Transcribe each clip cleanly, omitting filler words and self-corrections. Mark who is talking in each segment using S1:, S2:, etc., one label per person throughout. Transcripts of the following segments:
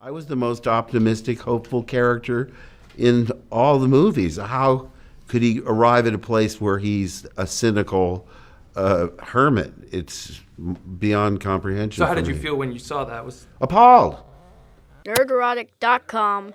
S1: I was the most optimistic, hopeful character in all the movies. How could he arrive at a place where he's a cynical hermit? It's beyond comprehension.
S2: So how
S1: for
S2: did you
S1: me.
S2: feel when you saw that?
S1: Appalled.
S3: Nerdrotic.com.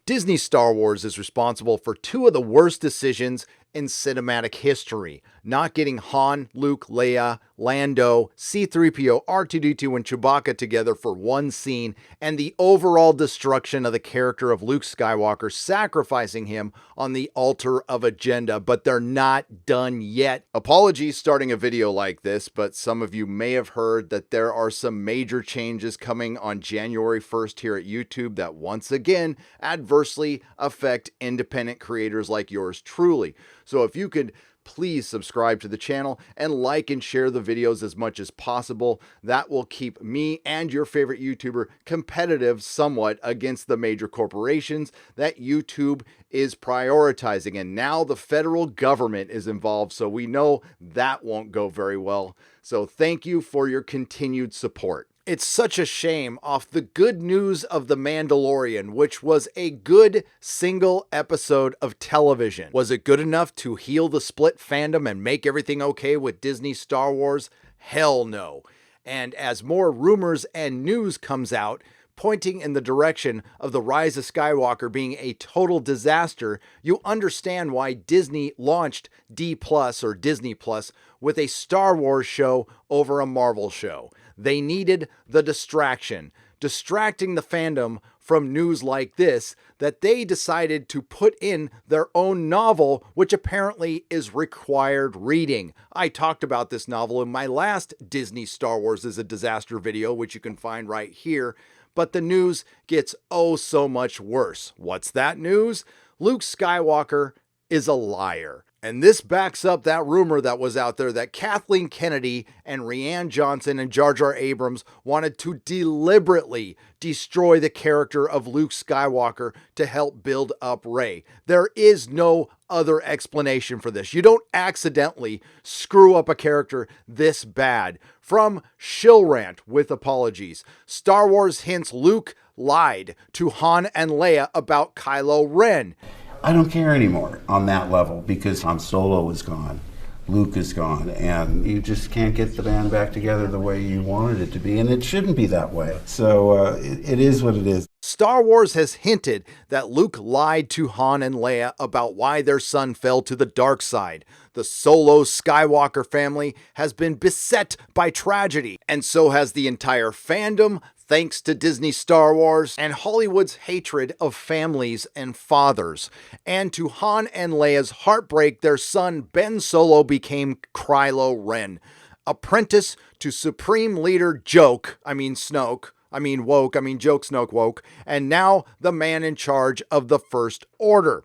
S4: Disney Star Wars is responsible for two of the worst decisions in cinematic history. Not getting Han, Luke, Leia, Lando, C-3PO, R2-D2, and Chewbacca together for one scene, and the overall destruction of the character of Luke Skywalker, sacrificing him on the altar of agenda. But they're not done yet. Apologies starting a video like this, but some of you may have heard that there are some major changes coming on January 1st here at YouTube that once again adversely affect independent creators like yours truly. So if you could please subscribe to the channel and like and share the videos as much as possible. That will keep me and your favorite YouTuber competitive somewhat against the major corporations that YouTube is prioritizing. And now the federal government is involved, so we know that won't go very well. So thank you for your continued support. It's such a shame off the good news of The Mandalorian, which was a good single episode of television. Was it good enough to heal the split fandom and make everything okay with Disney Star Wars? Hell no. And as more rumors and news comes out, pointing in the direction of The Rise of Skywalker being a total disaster, you understand why Disney launched D+ or Disney Plus with a Star Wars show over a Marvel show. They needed the distraction, distracting the fandom from news like this, that they decided to put in their own novel, which apparently is required reading. I talked about this novel in my last Disney Star Wars is a Disaster video, which you can find right here. But the news gets oh so much worse. What's that news? Luke Skywalker is a liar. And this backs up that rumor that was out there that Kathleen Kennedy and Rian Johnson and Jar Jar Abrams wanted to deliberately destroy the character of Luke Skywalker to help build up Rey. There is no other explanation for this. You don't accidentally screw up a character this bad. From Screenrant, with apologies, Star Wars hints Luke lied to Han and Leia about Kylo Ren.
S1: I don't care anymore on that level because Han Solo is gone, Luke is gone, and you just can't get the band back together the way you wanted it to be, and it shouldn't be that way. So it is what it is.
S4: Star Wars has hinted that Luke lied to Han and Leia about why their son fell to the dark side. The Solo Skywalker family has been beset by tragedy, and so has the entire fandom, thanks to Disney Star Wars and Hollywood's hatred of families and fathers. And to Han and Leia's heartbreak, their son Ben Solo became Kylo Ren, apprentice to Supreme Leader Joke, Snoke, Snoke woke, and now the man in charge of the First Order.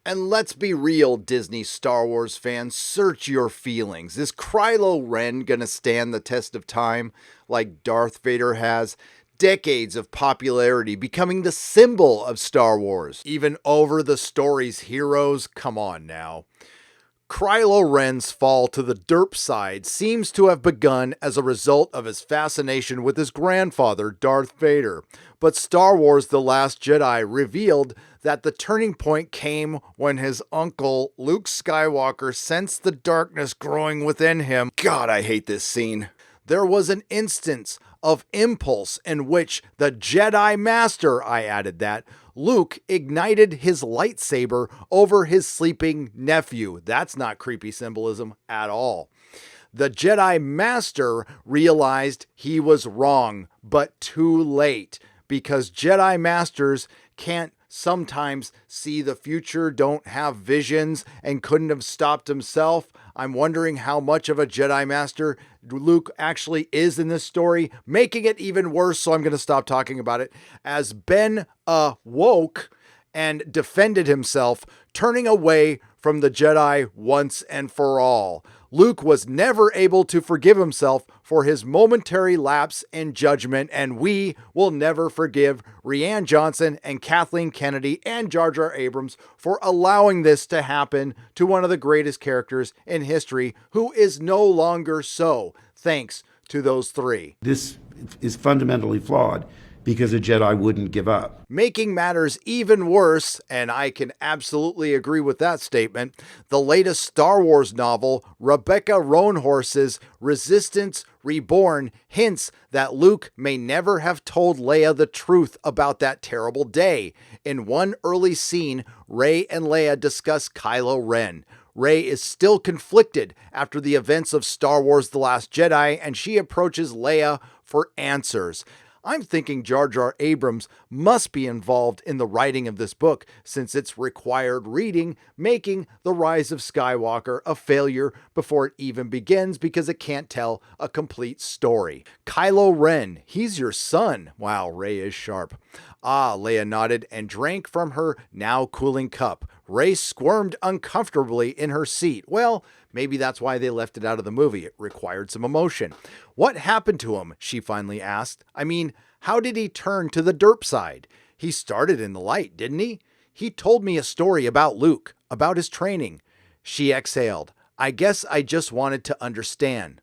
S4: And let's be real, Disney Star Wars fans, search your feelings. Is Kylo Ren gonna stand the test of time like Darth Vader has? Decades of popularity, becoming the symbol of Star Wars, even over the story's heroes. Come on now. Kylo Ren's fall to the derp side seems to have begun as a result of his fascination with his grandfather, Darth Vader. But Star Wars The Last Jedi revealed that the turning point came when his uncle, Luke Skywalker, sensed the darkness growing within him. God, I hate this scene. There was an instance of impulse in which the Jedi Master, I added that, Luke ignited his lightsaber over his sleeping nephew. That's not creepy symbolism at all. The Jedi Master realized he was wrong, but too late, because Jedi Masters can't sometimes see the future, don't have visions, and couldn't have stopped himself. I'm wondering how much of a Jedi Master Luke actually is in this story, making it even worse, so I'm going to stop talking about it. As Ben woke and defended himself, turning away from the Jedi once and for all. Luke was never able to forgive himself for his momentary lapse in judgment, and we will never forgive Rian Johnson and Kathleen Kennedy and Jar Jar Abrams for allowing this to happen to one of the greatest characters in history, who is no longer so, thanks to those three.
S1: This is fundamentally flawed. because a Jedi wouldn't give up.
S4: Making matters even worse, and I can absolutely agree with that statement, the latest Star Wars novel, Rebecca Roanhorse's Resistance Reborn, hints that Luke may never have told Leia the truth about that terrible day. In one early scene, Rey and Leia discuss Kylo Ren. Rey is still conflicted after the events of Star Wars The Last Jedi, and she approaches Leia for answers. I'm thinking Jar Jar Abrams must be involved in the writing of this book, since it's required reading, making The Rise of Skywalker a failure before it even begins because it can't tell a complete story. Kylo Ren, he's your son. Wow, Rey is sharp. Ah, Leia nodded and drank from her now cooling cup. Rey squirmed uncomfortably in her seat. Well, maybe that's why they left it out of the movie. It required some emotion. What happened to him? She finally asked. I mean, how did he turn to the derp side? He started in the light, didn't he? He told me a story about Luke, about his training. She exhaled. I guess I just wanted to understand.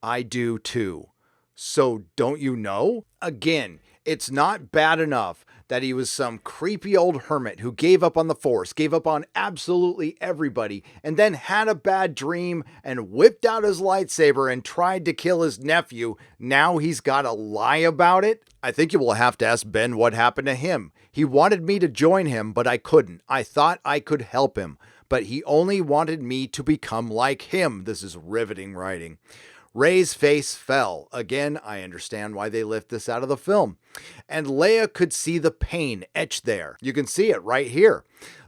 S4: I do too. So don't you know? Again, it's not bad enough that he was some creepy old hermit who gave up on the Force, gave up on absolutely everybody, and then had a bad dream and whipped out his lightsaber and tried to kill his nephew. Now he's got to lie about it? I think you will have to ask Ben what happened to him. He wanted me to join him, but I couldn't. I thought I could help him, but he only wanted me to become like him. This is riveting writing. Rey's face fell. Again, I understand why they left this out of the film. And Leia could see the pain etched there. You can see it right here.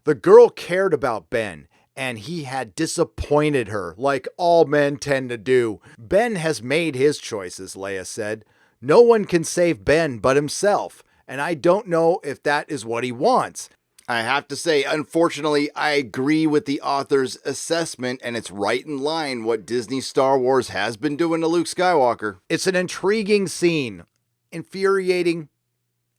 S4: The girl cared about Ben, and he had disappointed her, like all men tend to do. Ben has made his choices, Leia said. No one can save Ben but himself, and I don't know if that is what he wants. I have to say, unfortunately, I agree with the author's assessment, and it's right in line what Disney Star Wars has been doing to Luke Skywalker. It's an intriguing scene. Infuriating,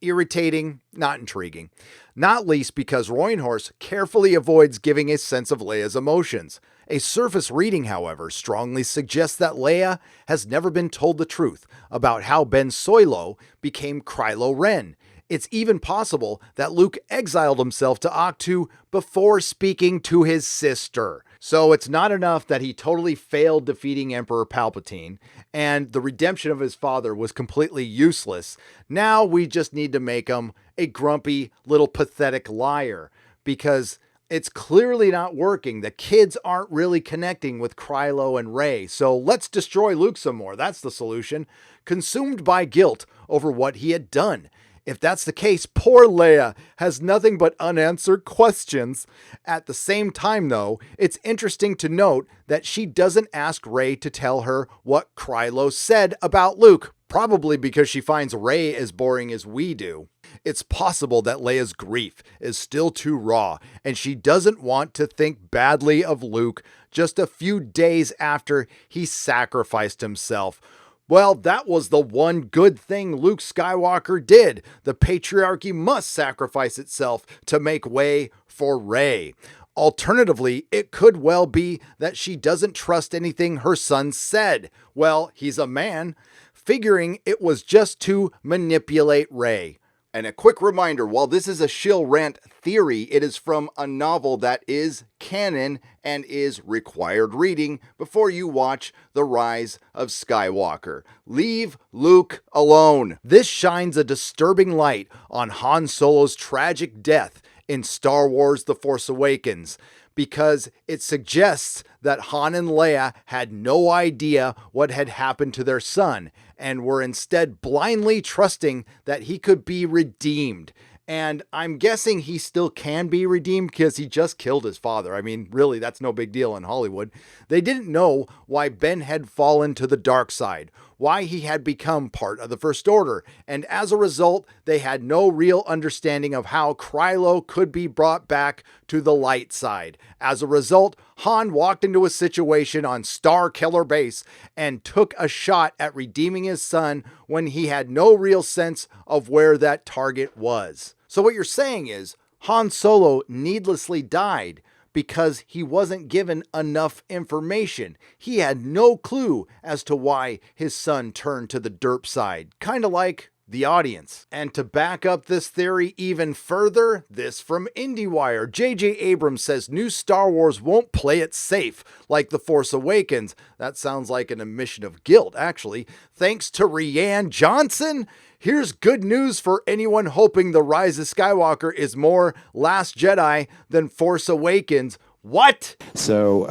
S4: irritating, not intriguing. Not least because Roanhorse carefully avoids giving a sense of Leia's emotions. A surface reading, however, strongly suggests that Leia has never been told the truth about how Ben Solo became Kylo Ren. It's even possible that Luke exiled himself to Ahch-To before speaking to his sister. So it's not enough that he totally failed defeating Emperor Palpatine, and the redemption of his father was completely useless. Now we just need to make him a grumpy little pathetic liar, because it's clearly not working. The kids aren't really connecting with Kylo and Rey, so let's destroy Luke some more. That's the solution. Consumed by guilt over what he had done. If that's the case, poor Leia has nothing but unanswered questions. At the same time, though, it's interesting to note that she doesn't ask Rey to tell her what Kylo said about Luke, probably because she finds Rey as boring as we do. It's possible that Leia's grief is still too raw, and she doesn't want to think badly of Luke just a few days after he sacrificed himself. Well, that was the one good thing Luke Skywalker did. The patriarchy must sacrifice itself to make way for Rey. Alternatively, it could well be that she doesn't trust anything her son said. Well, he's a man, figuring it was just to manipulate Rey. And a quick reminder, while this is a shill rant theory, it is from a novel that is canon and is required reading before you watch The Rise of Skywalker. Leave Luke alone. This shines a disturbing light on Han Solo's tragic death in Star Wars The Force Awakens, because it suggests that Han and Leia had no idea what had happened to their son and were instead blindly trusting that he could be redeemed. And I'm guessing he still can be redeemed because he just killed his father. I mean, really, that's no big deal in Hollywood. They didn't know why Ben had fallen to the dark side, why he had become part of the First Order, and as a result, they had no real understanding of how Kylo could be brought back to the light side. As a result, Han walked into a situation on Star Killer Base and took a shot at redeeming his son when he had no real sense of where that target was. So what you're saying is, Han Solo needlessly died because he wasn't given enough information. He had no clue as to why his son turned to the derp side. Kind of like the audience. And to back up this theory even further, this from IndieWire. J.J. Abrams says new Star Wars won't play it safe like The Force Awakens. That sounds like an admission of guilt, actually. Thanks to Rian Johnson? Here's good news for anyone hoping The Rise of Skywalker is more Last Jedi than Force Awakens. What?
S2: So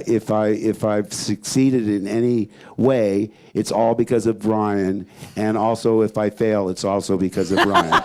S2: if I've succeeded in any way, it's all because of Ryan, and also if I fail, it's also because of Ryan.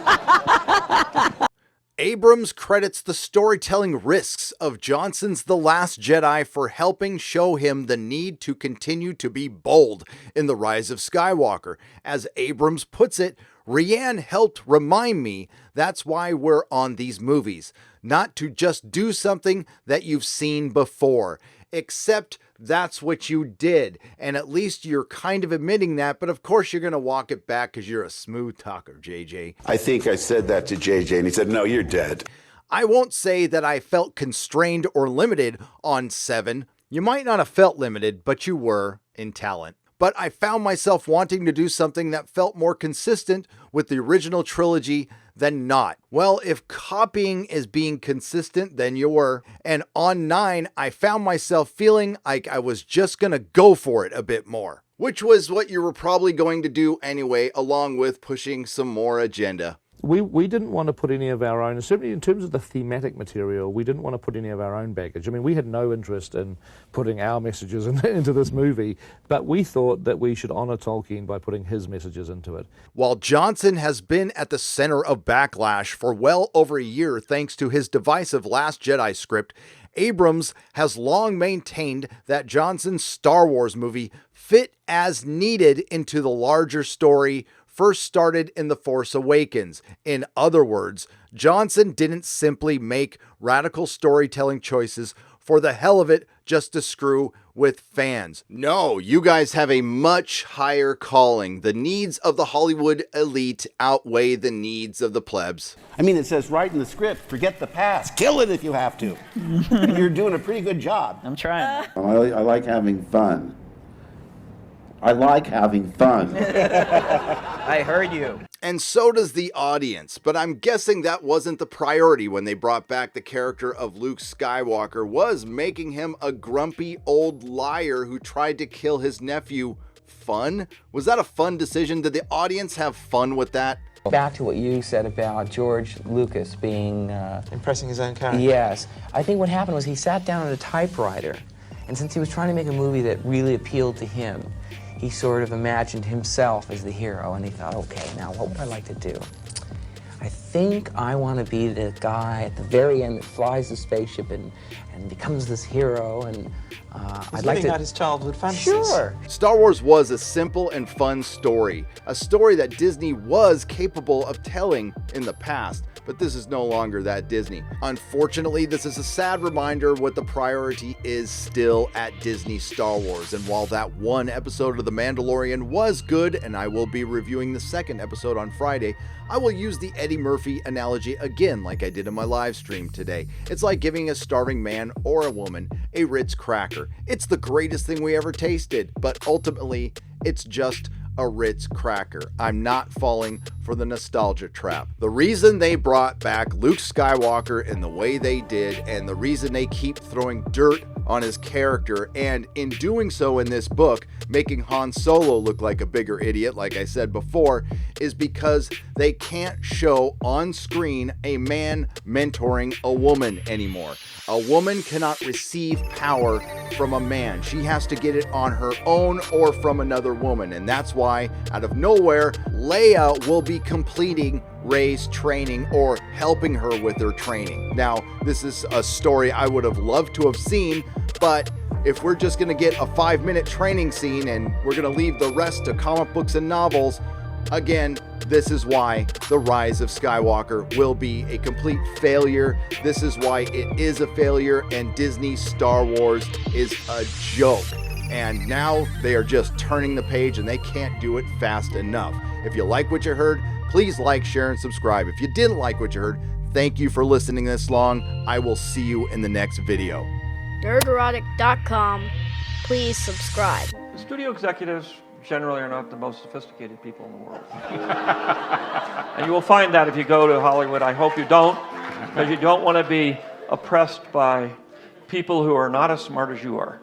S4: Abrams credits the storytelling risks of Johnson's The Last Jedi for helping show him the need to continue to be bold in The Rise of Skywalker. As Abrams puts it, Rian helped remind me that's why we're on these movies, not to just do something that you've seen before, except that's what you did. And at least you're kind of admitting that, but of course you're going to walk it back because you're a smooth talker, JJ.
S1: I think I said that to JJ, and he said, "No, you're dead."
S4: I won't say that I felt constrained or limited on 7. You might not have felt limited, but you were in talent. But I found myself wanting to do something that felt more consistent with the original trilogy than not. Well, if copying is being consistent, then you were. And on 9, I found myself feeling like I was just gonna go for it a bit more, which was what you were probably going to do anyway, along with pushing some more agenda.
S3: We didn't want to put any of our own, certainly in terms of the thematic material, we didn't want to put any of our own baggage. I mean, we had no interest in putting our messages into this movie, but we thought that we should honor Tolkien by putting his messages into it.
S4: While Johnson has been at the center of backlash for well over a year thanks to his divisive Last Jedi script, Abrams has long maintained that Johnson's Star Wars movie fit as needed into the larger story first started in The Force Awakens. In other words, Johnson didn't simply make radical storytelling choices for the hell of it just to screw with fans. No, you guys have a much higher calling. The needs of the Hollywood elite outweigh the needs of the plebs.
S2: I mean, it says right in the script, forget the past, kill it if you have to. And you're doing a pretty good job.
S5: I'm trying.
S1: I like having fun. I like having fun.
S5: I heard you.
S4: And so does the audience, but I'm guessing that wasn't the priority when they brought back the character of Luke Skywalker, was making him a grumpy old liar who tried to kill his nephew fun? Was that a fun decision? Did the audience have fun with that?
S6: Back to what you said about George Lucas being...
S7: impressing his own character.
S6: Yes. I think what happened was he sat down at a typewriter, and since he was trying to make a movie that really appealed to him, he sort of imagined himself as the hero, and he thought, okay, now what would I like to do? I think I want to be the guy at the very end that flies the spaceship and becomes this hero, and I'd like to...
S7: out his childhood fantasies.
S6: Sure.
S4: Star Wars was a simple and fun story, a story that Disney was capable of telling in the past, but this is no longer that Disney. Unfortunately, this is a sad reminder what the priority is still at Disney Star Wars, and while that one episode of The Mandalorian was good, and I will be reviewing the second episode on Friday, I will use the Eddie Murphy analogy again like I did in my live stream today. It's like giving a starving man or a woman a Ritz cracker. It's the greatest thing we ever tasted, but ultimately, it's just a Ritz cracker. I'm not falling for the nostalgia trap. The reason they brought back Luke Skywalker in the way they did, and the reason they keep throwing dirt on his character, and in doing so in this book, making Han Solo look like a bigger idiot, like I said before, is because they can't show on screen a man mentoring a woman anymore. A woman cannot receive power from a man. She has to get it on her own or from another woman. And that's why, out of nowhere, Leia will be completing Rey's training or helping her with her training. Now, this is a story I would have loved to have seen, but if we're just going to get a 5-minute training scene and we're going to leave the rest to comic books and novels, again, this is why The Rise of Skywalker will be a complete failure. This is why it is a failure, and Disney Star Wars is a joke. And now they are just turning the page, and they can't do it fast enough. If you like what you heard, please like, share, and subscribe. If you didn't like what you heard, thank you for listening this long. I will see you in the next video.
S8: Nerdrotic.com. Please subscribe.
S9: The studio executives
S8: generally are not the most sophisticated people in the world. And you will find that if you go to Hollywood. I hope you don't, because you don't want to be oppressed by people who are not as smart as you are.